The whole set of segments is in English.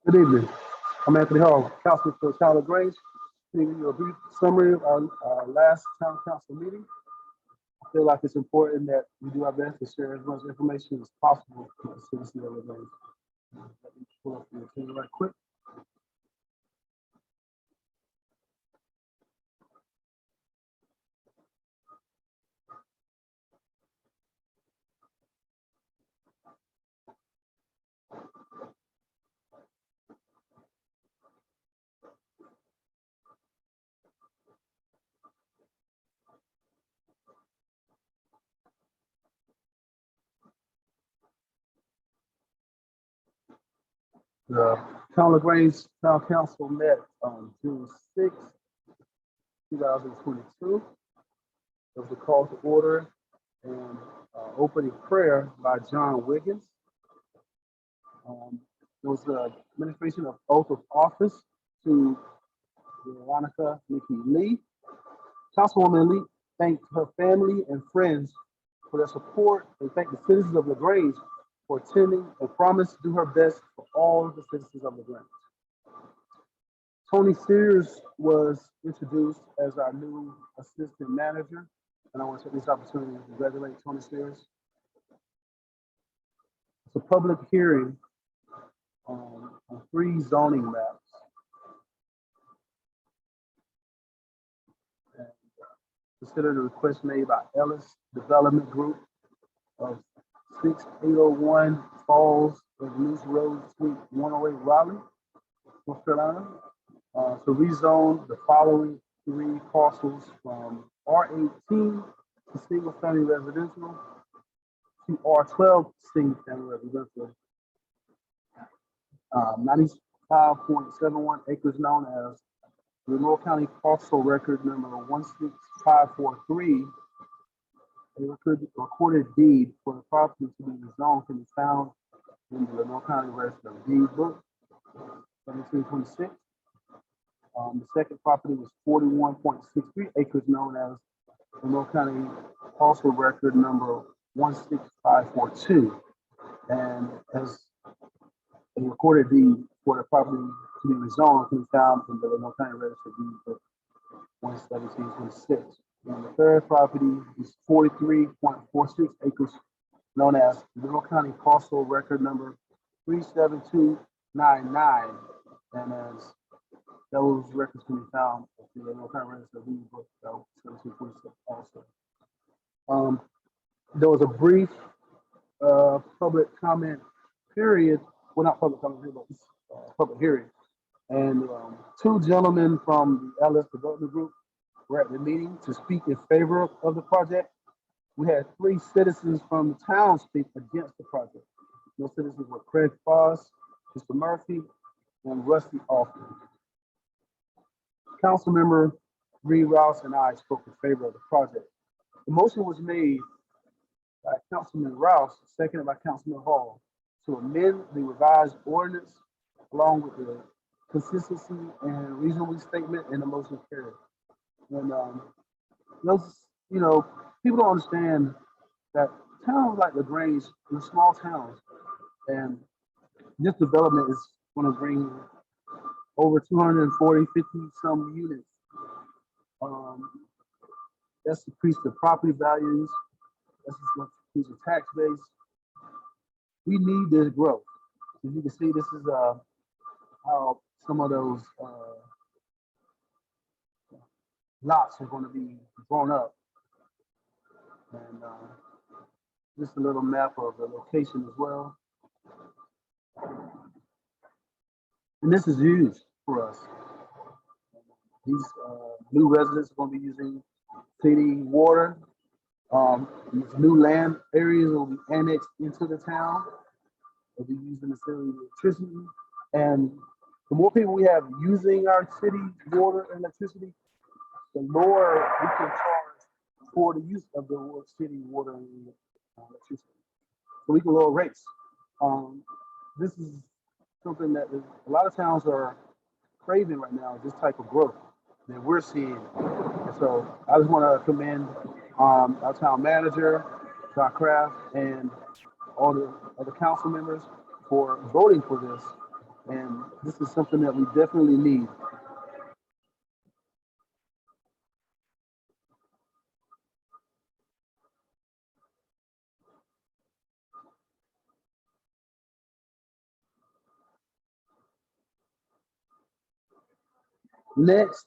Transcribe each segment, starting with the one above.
Good evening. I'm Anthony Hall, Councilman for 6th La Grange. Giving you a brief summary of our last town council meeting. I feel like it's important that we do our best to share as much information as possible with the citizens of La Grange. Let me pull up the agenda right quick. The Town of La Grange Town Council met on June 6, 2022. There was a call to order and opening prayer by John Wiggins. There was the administration of oath of office to Veronica Nikki Lee. Councilwoman Lee thanked her family and friends for their support and thanked the citizens of La Grange for attending and promised to do her best for all the citizens of La Grange. Tony Sears was introduced as our new assistant manager, and I want to take this opportunity to congratulate Tony Sears. It's a public hearing on 3 zoning maps. And consider the request made by Ellis Development Group of 6801 Falls of News Road, Suite 108, Raleigh, North Carolina, to rezone the following 3 parcels from R18 to single family residential to R12 single family residential. 95.71 acres known as the Monroe County parcel record number 16543. A recorded deed for the property to be rezoned can be found in the Monroe County Register of Deeds book, 1726. The second property was 41.63 acres known as the Monroe County parcel record number 16542. And as a recorded deed for the property to be rezoned can be found in the Monroe County Register of Deeds book, 11726. And the third property is 43.46 acres known as the Monroe County parcel record number 37299. And as those records can be found in the Monroe County Register of Deeds book, 1726 also. There was a brief public comment period. Well, not public comment period, but public hearing. And 2 gentlemen from the Ellis Development Group were at the meeting to speak in favor of the project. We had 3 citizens from the town speak against the project. Those citizens were Craig Foss, Mr. Murphy, and Rusty Alford. Councilmember Reed Rouse and I spoke in favor of the project. The motion was made by Councilman Rouse, seconded by Councilman Hall, to amend the revised ordinance along with the consistency and reasonable statement in the motion carried. And those, people don't understand that towns like La Grange, in small towns, and this development is going to bring over 240, 50 some units. That's increased the property values. That's increased the tax base. We need this growth. As you can see, this is how some of those lots are going to be grown up. And just a little map of the location as well. And this is huge for us. These new residents are going to be using city water. These new land areas will be annexed into the town. They'll be using the city electricity. And the more people we have using our city water and electricity, the more we can charge for the use of the city water and electricity. So we can lower rates. This is something that a lot of towns are craving right now, this type of growth that we're seeing. And so I just want to commend our town manager, John Kraft, and all the other council members for voting for this. And this is something that we definitely need. Next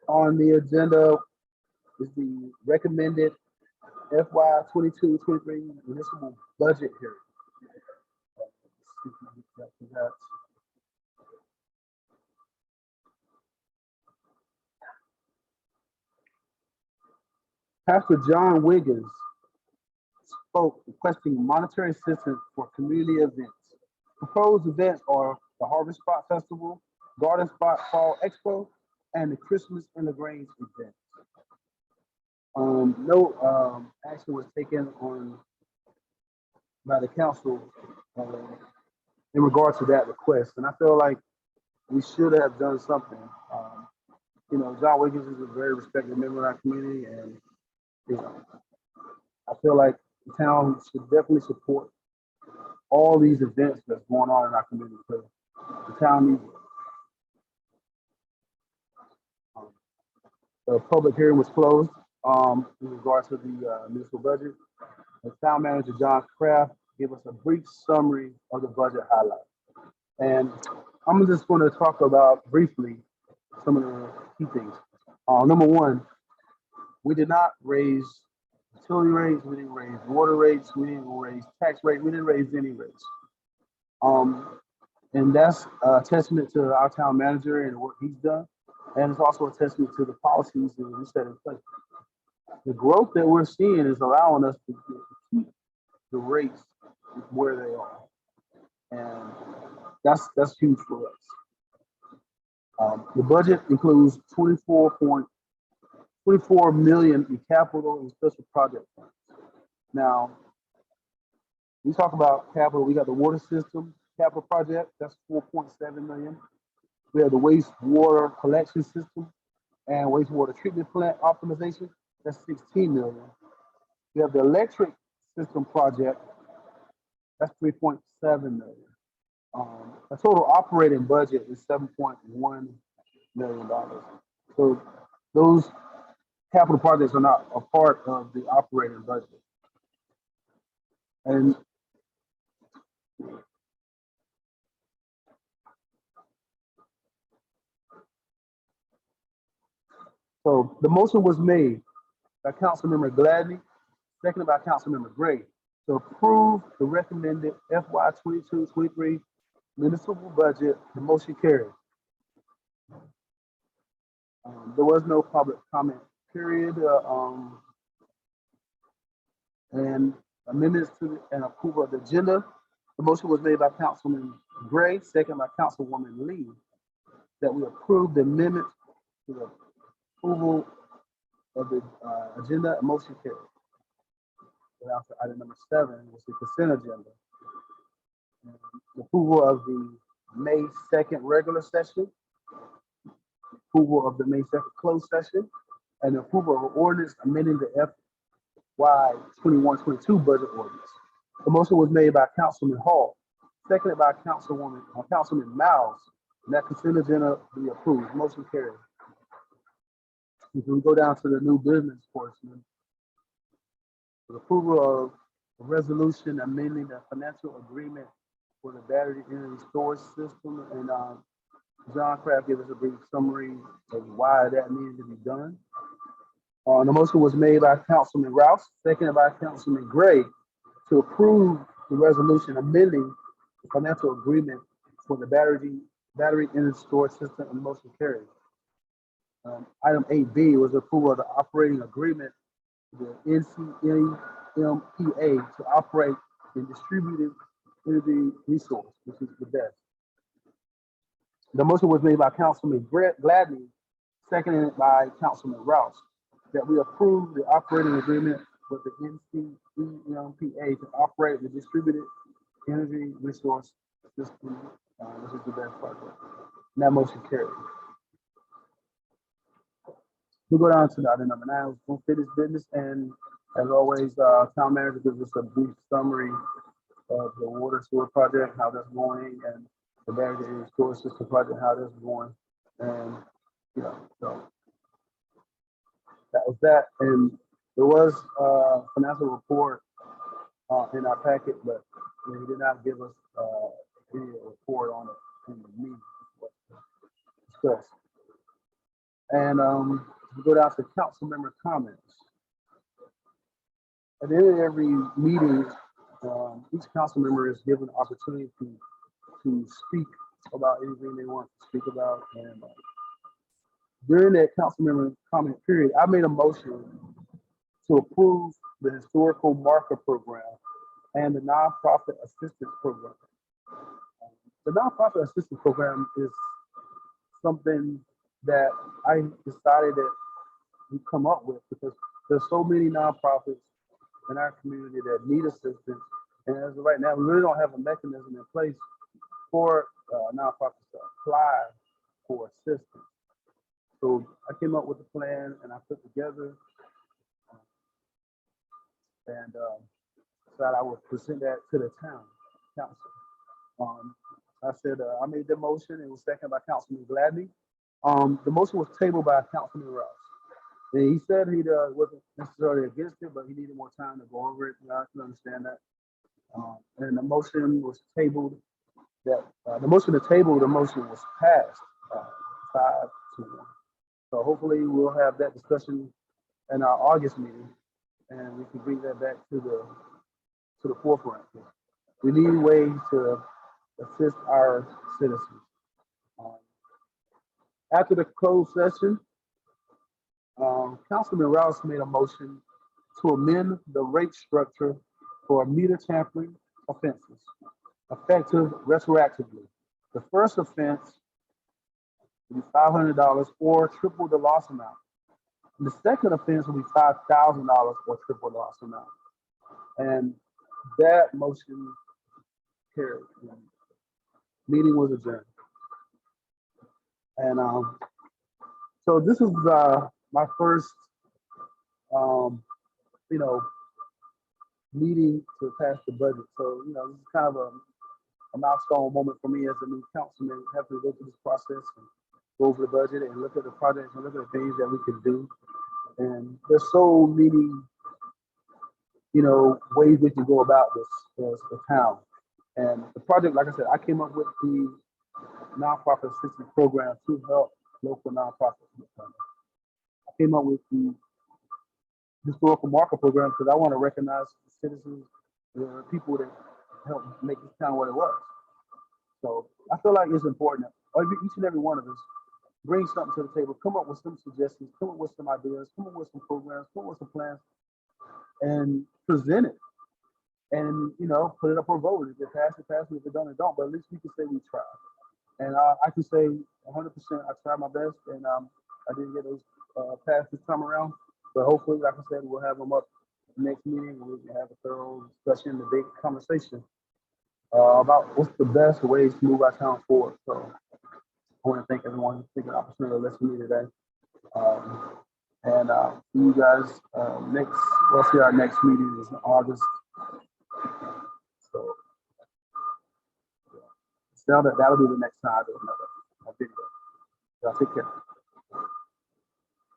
on the agenda is the recommended FY 22-23 municipal budget hearing. Pastor John Wiggins spoke requesting monetary assistance for community events. Proposed events are the Harvest Spot Festival, Garden Spot Fall Expo, and the Christmas in La Grange event. No action was taken on by the council uh, in regard to that request, and I feel like we should have done something. John Wiggins is a very respected member of our community, and you know, I feel like the town should definitely support all these events that's going on in our community because the town needs it. The public hearing was closed in regards to the municipal budget. The town manager, John Kraft, gave us a brief summary of the budget highlights. And I'm just going to talk about briefly some of the key things. Number one, we did not raise utility rates, we didn't raise water rates, we didn't raise tax rates, we didn't raise any rates. And that's a testament to our town manager and the work he's done. And it's also a testament to the policies that we set in place. The growth that we're seeing is allowing us to keep the rates where they are. And that's huge for us. The budget includes 24 million in capital and special project funds. Now, we talk about capital. We got the water system capital project. That's 4.7 million. We have the wastewater collection system and wastewater treatment plant optimization. That's 16 million. We have the electric system project. That's 3.7 million. The total operating budget is $7.1 million. So those capital projects are not a part of the operating budget. And so the motion was made by Councilmember Gladney, seconded by Councilmember Gray, to approve the recommended FY 22-23 municipal budget. The motion carried. There was no public comment period, and amendments to and approval of the agenda. The motion was made by Councilman Gray, second by Councilwoman Lee, that we approve the amendment to the approval of the agenda. A motion carried. Down to item number 7, which is the consent agenda. The approval of the May 2nd regular session, approval of the May 2nd closed session, and the approval of ordinance amending the FY 21-22 budget ordinance. The motion was made by Councilman Hall, seconded by Councilman Miles, and that consent agenda be approved. Motion carried. If we go down to the new business portion, the approval of a resolution amending the financial agreement for the battery energy storage system, and John Kraft gave us a brief summary of why that needed to be done. The motion was made by Councilman Rouse, seconded by Councilman Gray, to approve the resolution amending the financial agreement for the battery energy storage system, and the motion carried. Item 8B was approval of the operating agreement with the NCMPA to operate in distributed energy resource, which is the best. The motion was made by Councilman Gladney, seconded by Councilman Rouse, that we approve the operating agreement with the NCMPA to operate the distributed energy resource system, which is the best project. And that motion carried. We go down to item number 9, unfinished business, and as always, town manager gives us a brief summary of the water sewer project, how that's going, and the barrier area storage system project, how this is going, and so that was that. And there was a financial report in our packet, but he did not give us any report on it in the meeting. Discuss. And we go down to council member comments. At the end of every meeting, each council member is given an opportunity to speak about anything they want to speak about. And during that council member comment period, I made a motion to approve the historical marker program and the nonprofit assistance program. The nonprofit assistance program is something that I decided that we come up with because there's so many nonprofits in our community that need assistance. And as of right now, we really don't have a mechanism in place for nonprofits to apply for assistance. So I came up with a plan and I put together and said I would present that to the town council. I said I made the motion. It was seconded by Councilman Gladney. The motion was tabled by Councilman Rouse. And he said he wasn't necessarily against it, but he needed more time to go over it. I can understand that. And the motion was tabled. The motion to table the motion was passed 5-1. So hopefully we'll have that discussion in our August meeting, and we can bring that back to the forefront. We need ways to assist our citizens. After the closed session, Councilman Rouse made a motion to amend the rate structure for meter tampering offenses, effective retroactively. The first offense will be $500 or triple the loss amount. And the second offense will be $5,000 or triple the loss amount. And that motion carried. Meeting was adjourned. And so this is my first, meeting to pass the budget. So, this is kind of a milestone moment for me as a new councilman, having to go through this process and go over the budget and look at the projects and look at the things that we can do. And there's so many, ways we can go about this as a town. And the project, like I said, I came up with the nonprofit assistance program to help local nonprofits. I came up with the historical marker program because I want to recognize the citizens, the people that helped make this town what it was. So I feel like it's important that each and every one of us bring something to the table, come up with some suggestions, come up with some ideas, come up with some programs, come up with some plans, and present it. And put it up for vote. If it passes, it passes. If it don't, it don't. But at least we can say we tried. And I can say 100% I tried my best, and I didn't get those passed this time around. But hopefully, like I said, we'll have them up next meeting, and we can have a thorough discussion, debate, conversation about what's the best ways to move our town forward. So I want to thank everyone who's taking the opportunity to listen to me today. And see you guys we'll see our next meeting is in August. So that'll be the next time I do another video. Y'all take care.